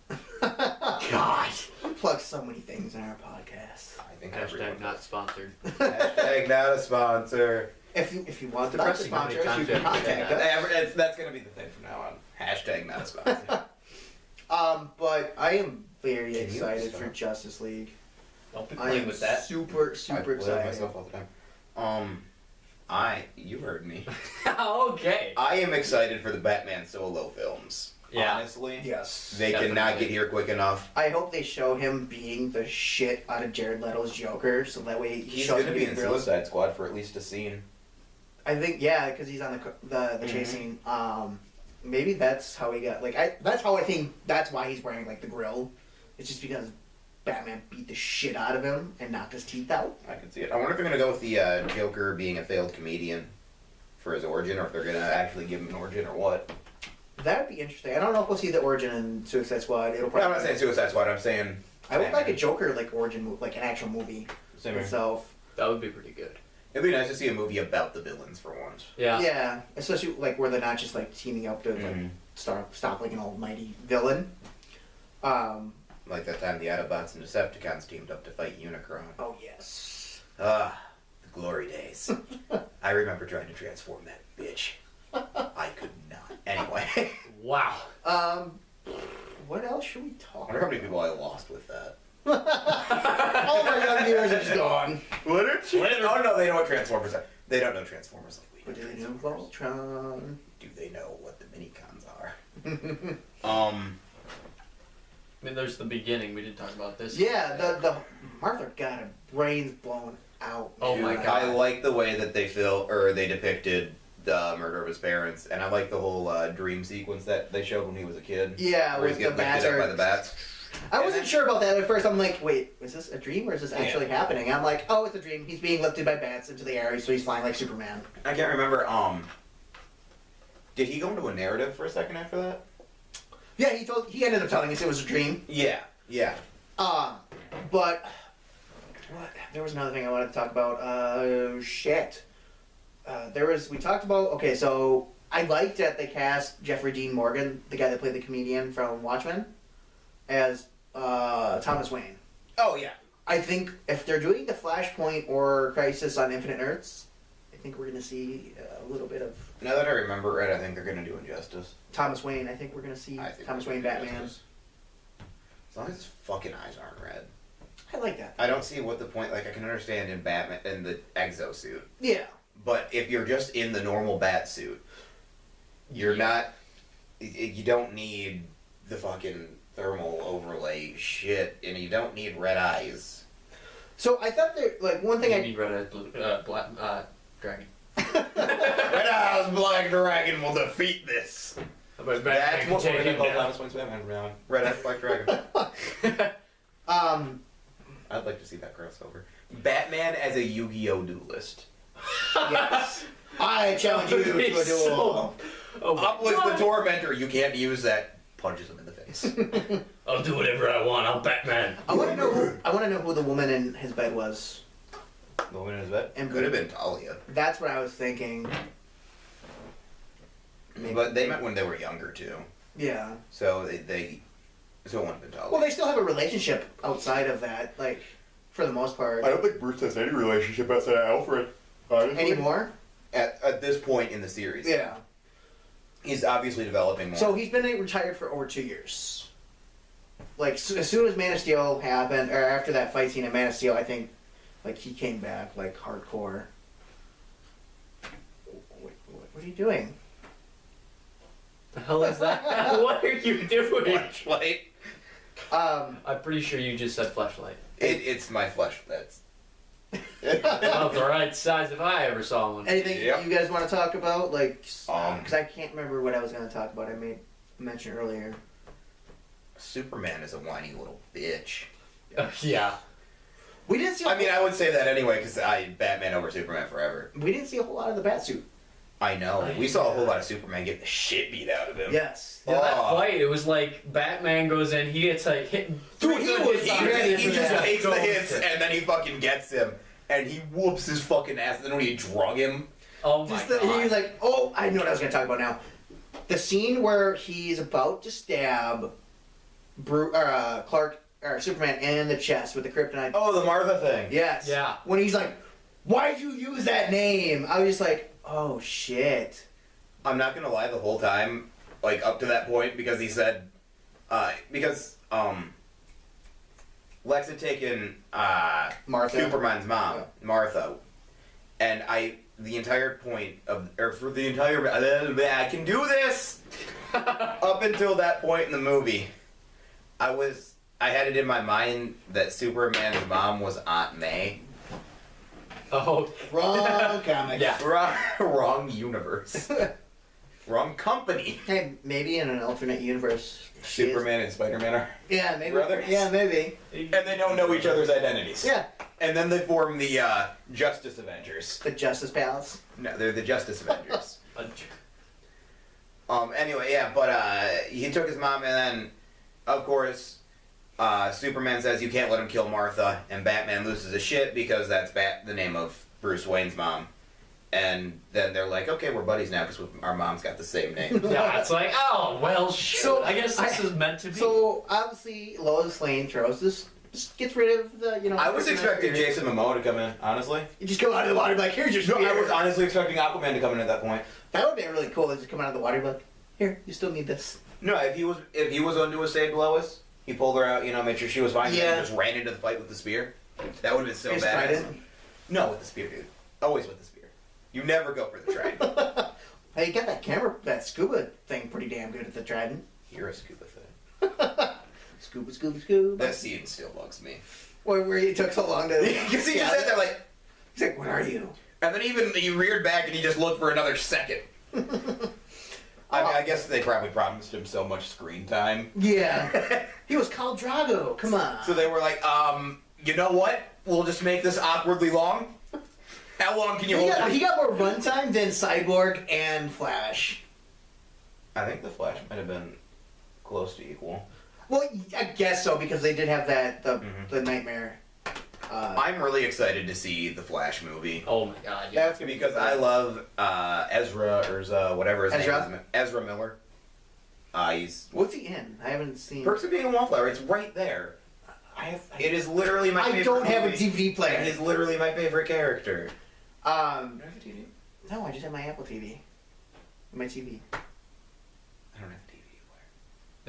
God, we plug so many things in our podcast. I think Hashtag everyone not does. sponsored. Hashtag not a sponsor. If you want to Depressing how many sponsor us, you times can you have to say contact us. That's going to be the thing from now on. Hashtag not a sponsor. But I am very Can you excited for stop? Justice League. Don't be I playing am with that. super I super play with excited. myself all the time. You heard me. Okay. I am excited for the Batman solo films. Yeah. Honestly. Yes. They cannot Definitely. get here quick enough. I hope they show him being the shit out of Jared Leto's Joker, so that way he He's shows going to him be being in real. Suicide Squad for at least a scene. I think because he's on the chase scene. Maybe that's how he got that's how I think that's why he's wearing like the grill. It's just because Batman beat the shit out of him and knocked his teeth out. I can see it. I wonder if they're going to go with the Joker being a failed comedian for his origin, or if they're going to actually give him an origin, or what. That'd be interesting. I don't know if we'll see the origin in Suicide Squad. It'll No, probably. I'm not saying Suicide Squad. I'm saying. I would like a Batman. Joker origin like an actual movie Same here. itself. That would be pretty good. It'd be nice to see a movie about the villains for once. Yeah. Yeah, especially like where they're not just like teaming up to like stop like an almighty villain. Like that time the Autobots and Decepticons teamed up to fight Unicron. Oh yes. Ah, the glory days. I remember trying to transform that bitch. I could not. Anyway. Wow. What else should we talk I wonder how many people I lost with that. All my young viewers are just gone. What are Oh no, they know what Transformers are. They don't know Transformers like we What do. do they know Voltron? Do they know what the minicons are? I mean, there's the beginning. We didn't talk about this. Yeah, the Martha got her brains blown out. Oh my Dude, God. I like the way that they depicted the murder of his parents, and I like the whole dream sequence that they showed when he was a kid. Yeah, where he's with the getting lifted up by bats. the bats. I wasn't sure about that at first. I'm like, wait, is this a dream or is this actually happening? I'm like, oh, it's a dream. He's being lifted by bats into the air, so he's flying like Superman. I can't remember. Did he go into a narrative for a second after that? Yeah, he ended up telling us it was a dream. Yeah. But what? There was another thing I wanted to talk about. Shit. We talked about. Okay, so I liked that they cast Jeffrey Dean Morgan, the guy that played the comedian from Watchmen, as Thomas Wayne. Oh yeah. I think if they're doing the Flashpoint or Crisis on Infinite Earths, I think we're going to see a little bit of Now that I remember it, I think they're going to do Injustice. Thomas Wayne. I think we're going to see Thomas Wayne Batman. As long as his fucking eyes aren't red. I like that. I don't see what the point. Like I can understand in Batman in the exosuit, Yeah. but if you're just in the normal bat suit, you're not. You don't need the fucking thermal overlay shit, and you don't need red eyes. So I thought there, like, one thing You I... need red eyes, blue, black, dragon. Red eyes, black dragon will defeat this. But That's what we're gonna call down. Thomas Wayne's Batman from now on. Red eyes, black dragon. I'd like to see that crossover. Batman as a Yu-Gi-Oh duelist. Yes. I challenge you to a duel. So, oh my Up with God. the Tormentor. You can't use that. Punches him in the face. I'll do whatever I want. I'm Batman. I want to know who the woman in his bed was. The woman in his bed? And Could have been Talia. That's what I was thinking. Maybe. But they met when they were younger, too. Yeah. So they so it wouldn't have been Talia. Well, they still have a relationship outside of that, like, for the most part. I don't think Bruce has any relationship outside of Alfred. Honestly. Anymore? At this point in the series. Yeah. He's obviously developing more. So he's been retired for over 2 years. Like, as soon as Man of Steel happened, or after that fight scene in Man of Steel, I think, like, he came back, like, hardcore. What are you doing? The hell is that? What are you doing? Flashlight. I'm pretty sure you just said flashlight. It's my flesh. That's. About the right size if I ever saw one. Anything Yep. you guys want to talk about? Like, Um, because I can't remember what I was going to talk about. I made mention earlier. Superman is a whiny little bitch. Yeah. We didn't see. I mean, I would say that anyway because Batman over Superman forever. we didn't see a whole lot of the Batsuit. I know. We saw a whole lot of Superman get the shit beat out of him. Yes. Yeah, that Oh. fight, it was like Batman goes in, he gets like hit. Dude, three he good was hits on ready him, He for just that. takes the goes hits to- and then he fucking gets him and he whoops his fucking ass. And then when he drug him, Oh my Just god. he was like, oh, I know what I was going to talk about now. The scene where he's about to stab Clark or Superman in the chest with the kryptonite. oh, the Martha thing. Yes. Yeah. When he's like, why'd you use that name? I was just like, oh shit. I'm not gonna lie, the whole time, like up to that point, because he said, Lex had taken Martha. Superman's mom, Yeah. Martha, and the entire point of, or for the entire, I can do this. Up until that point in the movie, I had it in my mind that Superman's mom was Aunt May. Oh. Wrong comic. Yeah. Wrong universe. Wrong company. Hey, maybe in an alternate universe. she is- Superman and Spider-Man are. Yeah, maybe. brothers? Yeah, maybe. And they don't know each other's identities. Yeah. And then they form the Justice Avengers. The Justice Palace. No, they're the Justice Avengers. A- Anyway, yeah, but he took his mom, and then, of course, Superman says you can't let him kill Martha, and Batman loses his shit because that's the name of Bruce Wayne's mom. And then they're like, okay, we're buddies now because our mom's got the same name. Yeah, it's like, oh, well, shoot. So, I guess this is meant to be. So, obviously, Lois Lane throws this. Just gets rid of the, I was kryptonite expecting fear. Jason Momoa to come in, honestly. You just go out of the water, be like, here's your No, spear. I was honestly expecting Aquaman to come in at that point. That would be really cool. They just come out of the water, be like, here, you still need this. No, if he was going to save Lois, he pulled her out, made sure she was fine, Yeah. and just ran into the fight with the spear. That would have been so Here's badass. Trident. No, with the spear, dude. Always with the spear. You never go for the trident. Hey, you got that scuba thing pretty damn good at the Trident. You're a scuba thing. Scuba. That scene still bugs me. Where he took so long to... Because he just sat there like, He's like, where are you? and then even he reared back and he just looked for another second. I guess they probably promised him so much screen time. Yeah. He was called Drago. Come on. So they were like, you know what? We'll just make this awkwardly long. How long can you hold he it? got more runtime than Cyborg and Flash. I think the Flash might have been close to equal. Well, I guess so, because they did have the Mhm. Nightmare. I'm really excited to see the Flash movie. Oh my god, yeah. That's gonna be Because I love Ezra, or whatever his Ezra? name is. Ezra Miller. He's What's he in? I haven't seen... Perks of Being a Wallflower. It's right there. It is literally my favorite I don't have a movie. DVD player. It is literally my favorite character. Do I have a TV? No, I just have my Apple TV. My TV. I don't have a DVD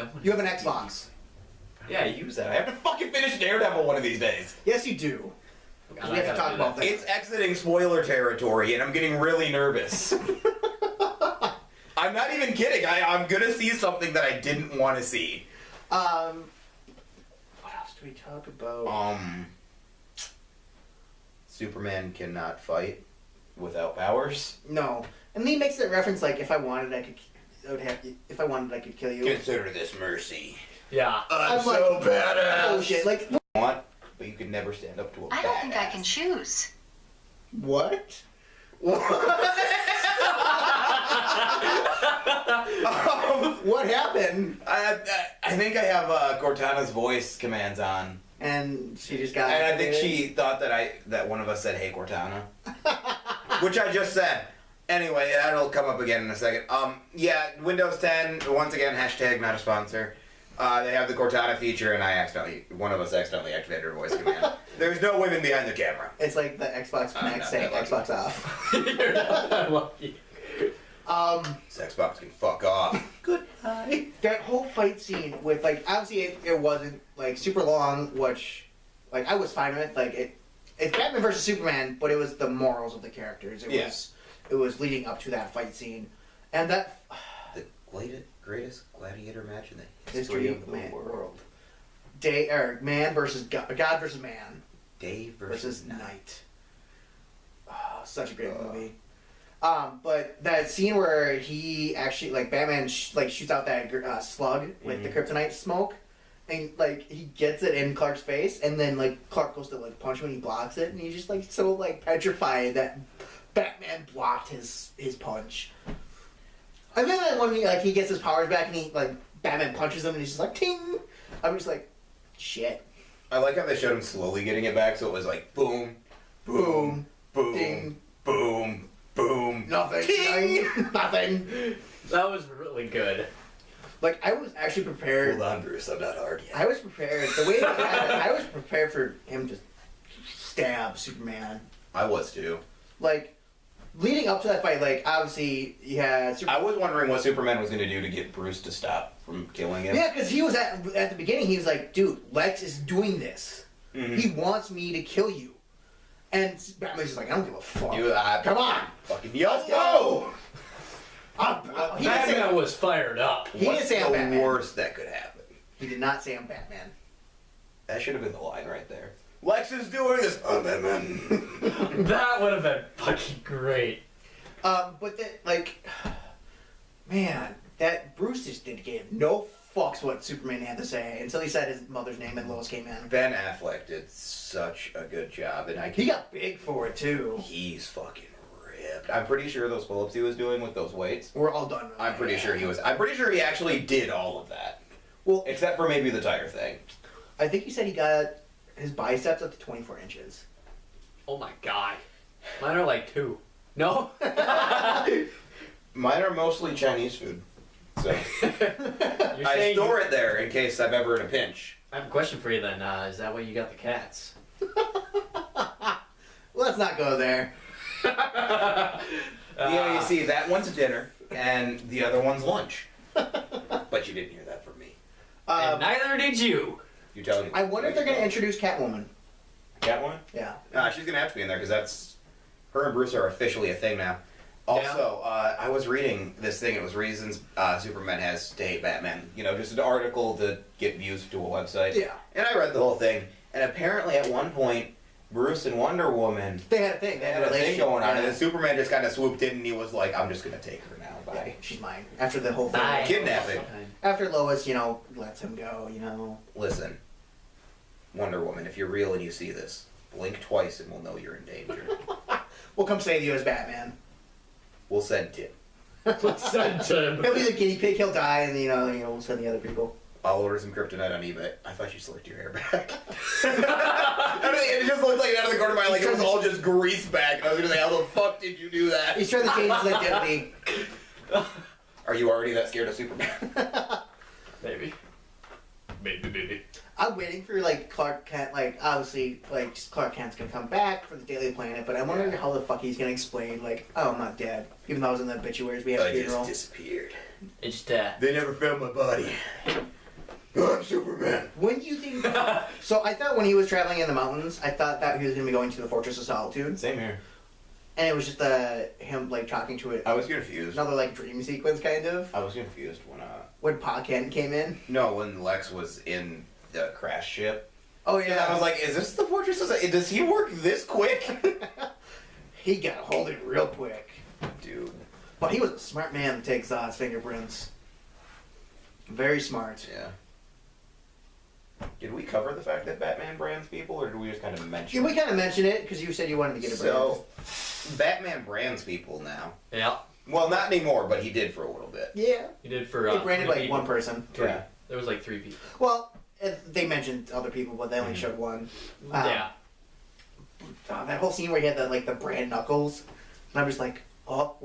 player. You have an Xbox. Yeah, I use that. I have to fucking finish Daredevil one of these days. Yes, you do. God, We have to I gotta talk do about that. that. It's exiting spoiler territory, and I'm getting really nervous. I'm not even kidding. I'm gonna see something that I didn't want to see. What else do we talk about? Superman cannot fight without powers. No. And he makes that reference like, if I wanted, I could kill you. Consider this mercy. Yeah. I'm so like, badass. Oh shit! Like Want, but you could never stand up to a I don't think I can badass. choose. what? What happened? I think I have Cortana's voice commands on, And she just got. and I think activated. she thought that one of us said, "Hey, Cortana," which I just said. Anyway, that'll come up again in a second. Yeah, Windows 10 once again hashtag not a sponsor. They have the Cortana feature, and one of us accidentally activated her voice command. There's no women behind the camera. It's like the Xbox I'm Connect not saying that lucky. Xbox off. You're not that lucky. This Xbox can fuck off. Goodbye. That whole fight scene with like obviously it wasn't like super long, which like I was fine with. Like it's Batman versus Superman, but it was the morals of the characters. It was leading up to that fight scene, and that The greatest gladiator match in the history of the world. Man versus God versus man Day versus night. Oh, such a great movie. But that scene where he actually like Batman shoots out that slug with the kryptonite smoke, and like he gets it in Clark's face, and then like Clark goes to like punch him, and he blocks it, and he's just like so like petrified that Batman blocked his punch. And then like, when he gets his powers back, and he like Batman punches him, and he's just like ting. I'm just like, shit. I like how they showed him slowly getting it back, so it was like boom, Boom. boom, Ding. boom, boom, Nothing. ting. Nothing. That was really good. Like I was actually prepared. Hold on, Bruce. I'm not hard yet. I was prepared. The way that I was prepared for him to stab Superman. I was too. Like leading up to that fight, like obviously you had I was wondering what Superman was going to do to get Bruce to stop from killing him. yeah, because he was at the beginning. He was like, "Dude, Lex is doing this. Mhm. He wants me to kill you." And Batman's just like, "I don't give a fuck. Come on, Fucking yo! He didn't say Batman was fired up. He didn't What's say I'm the Batman. worst that could happen? He did not say I'm Batman. That should have been the line right there. Lex is doing this. I'm Batman. That would have been fucking great. But that, like, man, that Bruce just gave no fucks what Superman had to say until he said his mother's name and Lois came in. Ben Affleck did such a good job, and He got big for it too. he's fucking ripped. I'm pretty sure those pull-ups he was doing with those weights. We're all done. With I'm that. pretty sure he was. I'm pretty sure he actually did all of that, Well, except for maybe the tire thing. I think he said he got his biceps up to 24 inches. Oh my god. Mine are like 2. No? Mine are mostly Chinese food, so You're I saying store it there in case I'm ever in a pinch. I have a question for you then. Is that why you got the cats? Let's not go there. Yeah, you see, that one's dinner, and the other one's lunch. But you didn't hear that from me. And neither did you. You telling me? I wonder if they're going to introduce Catwoman. Catwoman? Yeah. She's gonna have to be in there because that's her and Bruce are officially a thing now. Also, I was reading this thing. It was reasons Superman has to hate Batman. You know, just an article to get views to a website. Yeah. And I read the whole thing. And apparently, at one point, Bruce and Wonder Woman They had a thing. they had a thing relationship. going on, and Yeah. then Superman just kind of swooped in, and he was like, "I'm just gonna take her now. Yeah, Bye." she's mine. After the whole thing. Bye. Kidnapping. After Lois, lets him go, Listen, Wonder Woman, if you're real and you see this, blink twice, and we'll know you're in danger. We'll come save you as Batman. We'll send Tim. Send him. He'll be the guinea pig, he'll die, and we'll send the other people. I'll order some kryptonite on eBay. I thought you slicked your hair back. It just looked like out of the corner of my eye, like it was all just greased back. And I was gonna say, how the fuck did you do that? He's trying to change his identity. Are you already that scared of Superman? Maybe. baby. I'm waiting for like Clark Kent, like obviously like Clark Kent's gonna come back for the Daily Planet, but I'm wondering how the fuck he's gonna explain like, oh, I'm not dead, even though I was in the obituaries. We had a funeral. Disappeared. It's They never found my body. I'm Superman. When do you think? So I thought when he was traveling in the mountains, I thought that he was gonna be going to the Fortress of Solitude, Same here. and it was just him like talking to it. I was confused. Another like dream sequence kind of. I was confused When Pa Kent came in. when Lex was in the crash ship. Oh Yeah, yeah. I was like, is this the Fortress of Solitude? Does he work this quick? He got a hold of it real quick. Dude. But he was a smart man to take Zod's fingerprints. Very smart. Yeah. Did we cover the fact that Batman brands people, or did we just kind of mention Yeah, we kind of mentioned it because you said you wanted to get a brand. So, Batman brands people now. Yeah, Well, not anymore, but he did for a little bit. Yeah. he did for. He branded 3 like people. one person. Three. There was like 3 people. Well, they mentioned other people, but they only showed one. Yeah. That whole scene where he had the brand knuckles, and I'm just like, oh,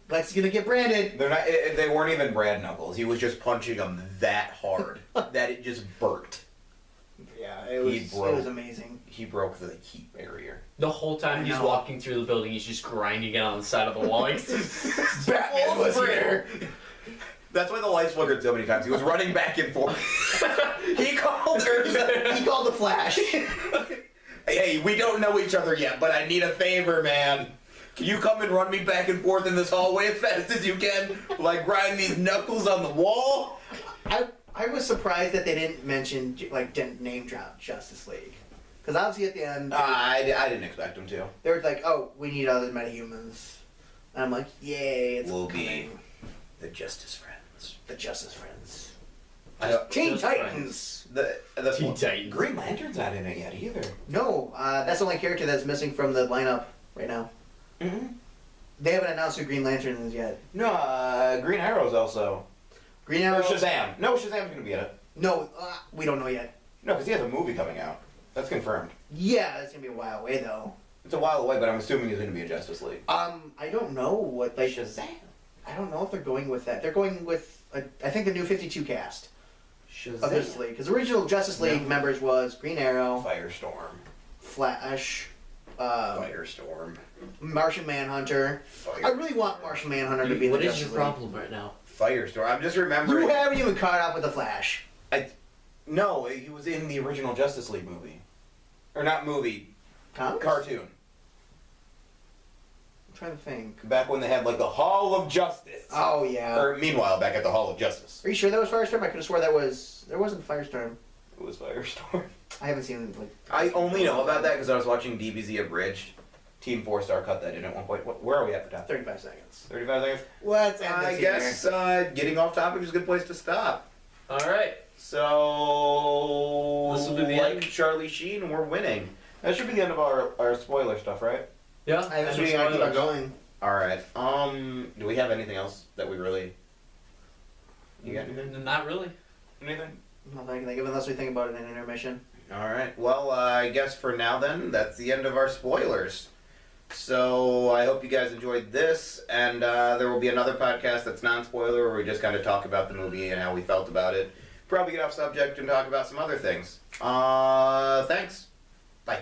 Lex is gonna get branded. They're not. They weren't even Brad Knuckles. He was just punching them that hard that it just burnt. Yeah, it was amazing. He broke the heat barrier. The whole time he's walking through the building, he's just grinding it on the side of the wall. Batman was here. That's why the lights flickered so many times. He was running back and forth. He called the Flash. Hey, we don't know each other yet, but I need a favor, man. Can you come and run me back and forth in this hallway as fast as you can while I grind these knuckles on the wall? I was surprised that they didn't mention, didn't name drop Justice League. Because obviously at the end... I didn't expect them to. They were like, oh, we need other metahumans. And I'm like, yay, it's We'll coming. be the Justice Friends. The Justice Friends. Teen Teen Titans! The Teen Titans. Green Lantern's not in it yet either. No, that's the only character that's missing from the lineup right now. Mm-hmm. They haven't announced who Green Lantern is yet. No, Green Arrow's also. Green Or Arrow... Shazam. No, Shazam's gonna be in it. No, we don't know yet. No, because he has a movie coming out. That's confirmed. Yeah, it's gonna be a while away though. It's a while away, but I'm assuming he's gonna be in Justice League. I don't know what Shazam. I don't know if they're going with that. They're going with I think the new 52 cast of Justice League because original Justice League members was Green Arrow, Firestorm. Flash, Firestorm. Martian Manhunter. I really want Martian Manhunter to be in What the is Justice your League. problem right now? Firestorm. I'm just remembering. You haven't even caught up with the Flash. No, he was in the original Justice League movie. Or not movie, Comics? cartoon. I'm trying to think. Back when they had the Hall of Justice. Oh yeah. Or meanwhile, back at the Hall of Justice. Are you sure that was Firestorm? I could have swore there wasn't Firestorm. It was Firestorm. I haven't seen I only know about that because I was watching DBZ Abridged. Team 4-Star cut that in at one point. Where are we at the top? 35 seconds. 35 seconds? Let's end I this guess getting off topic is a good place to stop. All right. So, This will be the like end. Charlie Sheen, we're winning. That should be the end of our spoiler stuff, right? Yeah. I was really gonna keep on going. All right. Do we have anything else that we really? You got anything? Not really. Anything? Not that I can think of unless we think about it in intermission. All right. Well, I guess for now then, that's the end of our spoilers. So I hope you guys enjoyed this, and there will be another podcast that's non-spoiler where we just kind of talk about the movie and how we felt about it. Probably get off subject and talk about some other things. Thanks. Bye.